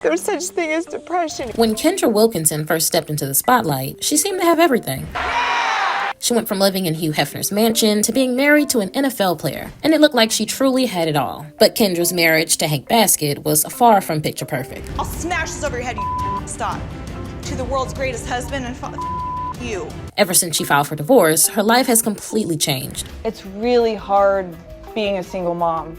There's such thing as depression. When Kendra Wilkinson first stepped into the spotlight, she seemed to have everything. She went from living in Hugh Hefner's mansion to being married to an NFL player, and it looked like she truly had it all. But Kendra's marriage to Hank Baskett was far from picture perfect. I'll smash this over your head, you stop. To the world's greatest husband and you. Ever since she filed for divorce, her life has completely changed. It's really hard being a single mom,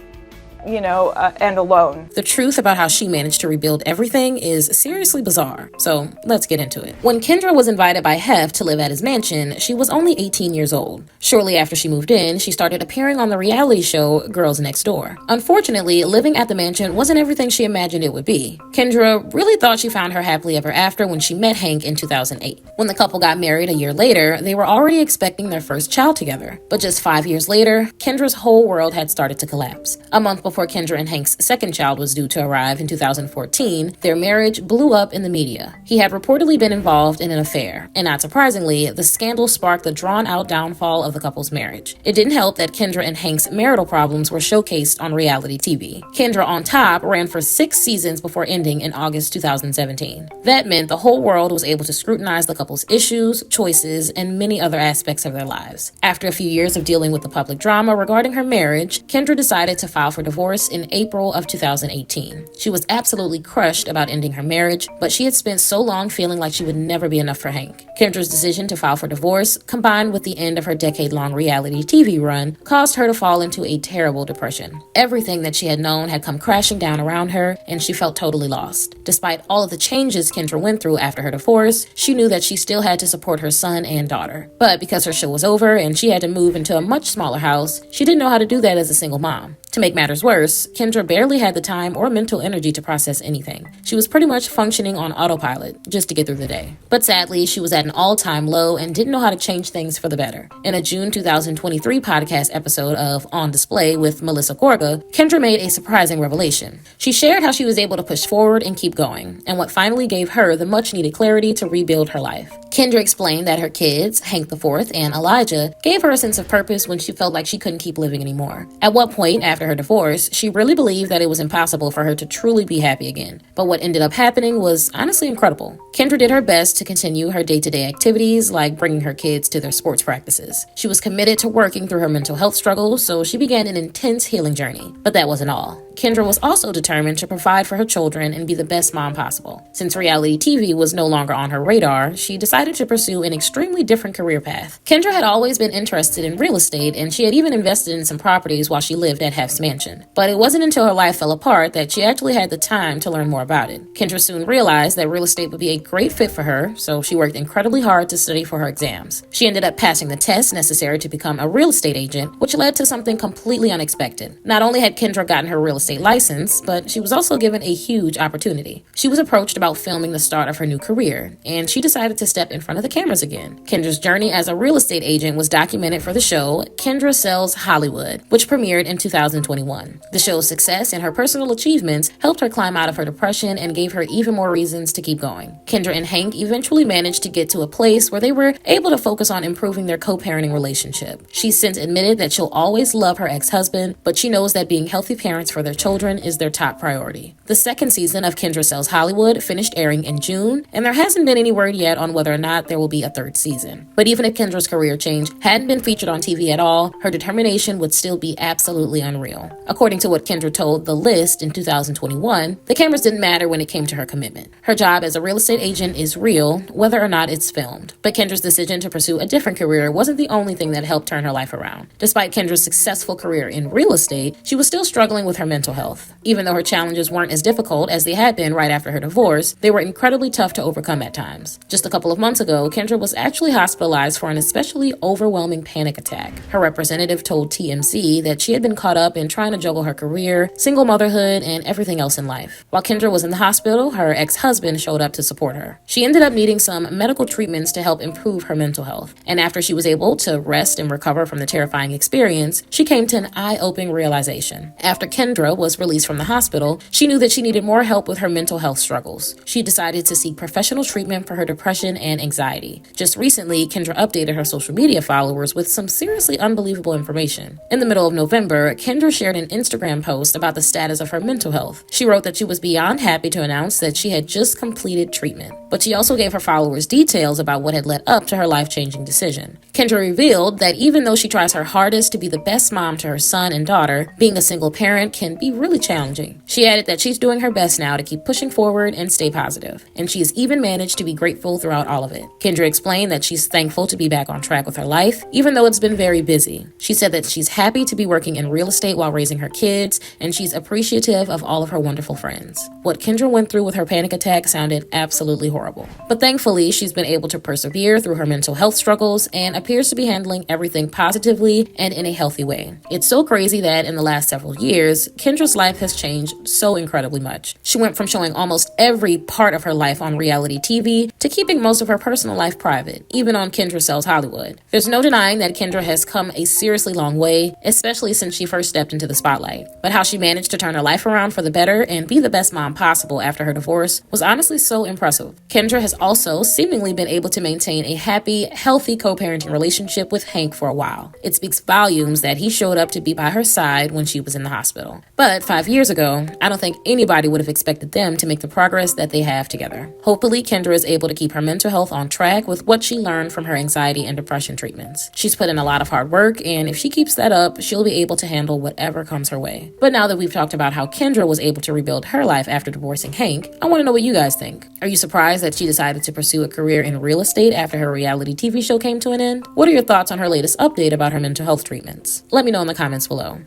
and alone. The truth about how she managed to rebuild everything is seriously bizarre, so let's get into it. When Kendra was invited by Hef to live at his mansion, she was only 18 years old. Shortly after she moved in, she started appearing on the reality show Girls Next Door. Unfortunately, living at the mansion wasn't everything she imagined it would be. Kendra really thought she found her happily ever after when she met Hank in 2008. When the couple got married a year later, they were already expecting their first child together. But just 5 years later, Kendra's whole world had started to collapse. A month before Kendra and Hank's second child was due to arrive in 2014, their marriage blew up in the media. He had reportedly been involved in an affair, and not surprisingly, the scandal sparked the drawn-out downfall of the couple's marriage. It didn't help that Kendra and Hank's marital problems were showcased on reality TV. Kendra on Top ran for 6 seasons before ending in August 2017. That meant the whole world was able to scrutinize the couple's issues, choices, and many other aspects of their lives. After a few years of dealing with the public drama regarding her marriage, Kendra decided to file for divorce in April of 2018. She was absolutely crushed about ending her marriage, but she had spent so long feeling like she would never be enough for Hank. Kendra's decision to file for divorce, combined with the end of her decade-long reality TV run, caused her to fall into a terrible depression. Everything that she had known had come crashing down around her, and she felt totally lost. Despite all of the changes Kendra went through after her divorce, she knew that she still had to support her son and daughter. But because her show was over and she had to move into a much smaller house, she didn't know how to do that as a single mom. To make matters worse, Kendra barely had the time or mental energy to process anything. She was pretty much functioning on autopilot just to get through the day. But sadly, she was at an all-time low and didn't know how to change things for the better. In a June 2023 podcast episode of On Display with Melissa Gorga, Kendra made a surprising revelation. She shared how she was able to push forward and keep going, and what finally gave her the much-needed clarity to rebuild her life. Kendra explained that her kids, Hank IV and Elijah, gave her a sense of purpose when she felt like she couldn't keep living anymore. At one point after her divorce, she really believed that it was impossible for her to truly be happy again. But what ended up happening was honestly incredible. Kendra did her best to continue her day-to-day activities, like bringing her kids to their sports practices. She was committed to working through her mental health struggles, so she began an intense healing journey. But that wasn't all. Kendra was also determined to provide for her children and be the best mom possible. Since reality TV was no longer on her radar, she decided to pursue an extremely different career path. Kendra had always been interested in real estate, and she had even invested in some properties while she lived at Hef's mansion. But it wasn't until her life fell apart that she actually had the time to learn more about it. Kendra soon realized that real estate would be a great fit for her, so she worked incredibly hard to study for her exams. She ended up passing the tests necessary to become a real estate agent, which led to something completely unexpected. Not only had Kendra gotten her real estate license, but she was also given a huge opportunity. She was approached about filming the start of her new career, and she decided to step in front of the cameras again. Kendra's journey as a real estate agent was documented for the show Kendra Sells Hollywood, which premiered in 2021. The show's success and her personal achievements helped her climb out of her depression and gave her even more reasons to keep going. Kendra and Hank eventually managed to get to a place where they were able to focus on improving their co-parenting relationship. She's since admitted that she'll always love her ex-husband, but she knows that being healthy parents for their children is their top priority. The second season of Kendra Sells Hollywood finished airing in June, and there hasn't been any word yet on whether or not there will be a third season. But even if Kendra's career change hadn't been featured on TV at all, her determination would still be absolutely unreal. According to what Kendra told The List in 2021, the cameras didn't matter when it came to her commitment. Her job as a real estate agent is real, whether or not it's filmed. But Kendra's decision to pursue a different career wasn't the only thing that helped turn her life around. Despite Kendra's successful career in real estate, she was still struggling with her mental health. Even though her challenges weren't as difficult as they had been right after her divorce, they were incredibly tough to overcome at times. Just a couple of months ago, Kendra was actually hospitalized for an especially overwhelming panic attack. Her representative told TMZ that she had been caught up in trying to juggle her career, single motherhood, and everything else in life. While Kendra was in the hospital, her ex-husband showed up to support her. She ended up needing some medical treatments to help improve her mental health. And after she was able to rest and recover from the terrifying experience, she came to an eye-opening realization. After Kendra Kendra was released from the hospital, she knew that she needed more help with her mental health struggles. She decided to seek professional treatment for her depression and anxiety. Just recently, Kendra updated her social media followers with some seriously unbelievable information. In the middle of November, Kendra shared an Instagram post about the status of her mental health. She wrote that she was beyond happy to announce that she had just completed treatment. But she also gave her followers details about what had led up to her life-changing decision. Kendra revealed that even though she tries her hardest to be the best mom to her son and daughter, being a single parent can be really challenging. She added that she's doing her best now to keep pushing forward and stay positive, and she has even managed to be grateful throughout all of it. Kendra explained that she's thankful to be back on track with her life, even though it's been very busy. She said that she's happy to be working in real estate while raising her kids, and she's appreciative of all of her wonderful friends. What Kendra went through with her panic attack sounded absolutely horrible. But thankfully, she's been able to persevere through her mental health struggles and appears to be handling everything positively and in a healthy way. It's so crazy that in the last several years, Kendra's life has changed so incredibly much. She went from showing almost every part of her life on reality TV to keeping most of her personal life private, even on Kendra Sells Hollywood. There's no denying that Kendra has come a seriously long way, especially since she first stepped into the spotlight. But how she managed to turn her life around for the better and be the best mom possible after her divorce was honestly so impressive. Kendra has also seemingly been able to maintain a happy, healthy co-parenting relationship with Hank for a while. It speaks volumes that he showed up to be by her side when she was in the hospital. But 5 years ago, I don't think anybody would have expected them to make the progress that they have together. Hopefully, Kendra is able to keep her mental health on track with what she learned from her anxiety and depression treatments. She's put in a lot of hard work, and if she keeps that up, she'll be able to handle whatever comes her way. But now that we've talked about how Kendra was able to rebuild her life after divorcing Hank, I want to know what you guys think. Are you surprised that she decided to pursue a career in real estate after her reality TV show came to an end? What are your thoughts on her latest update about her mental health treatments? Let me know in the comments below.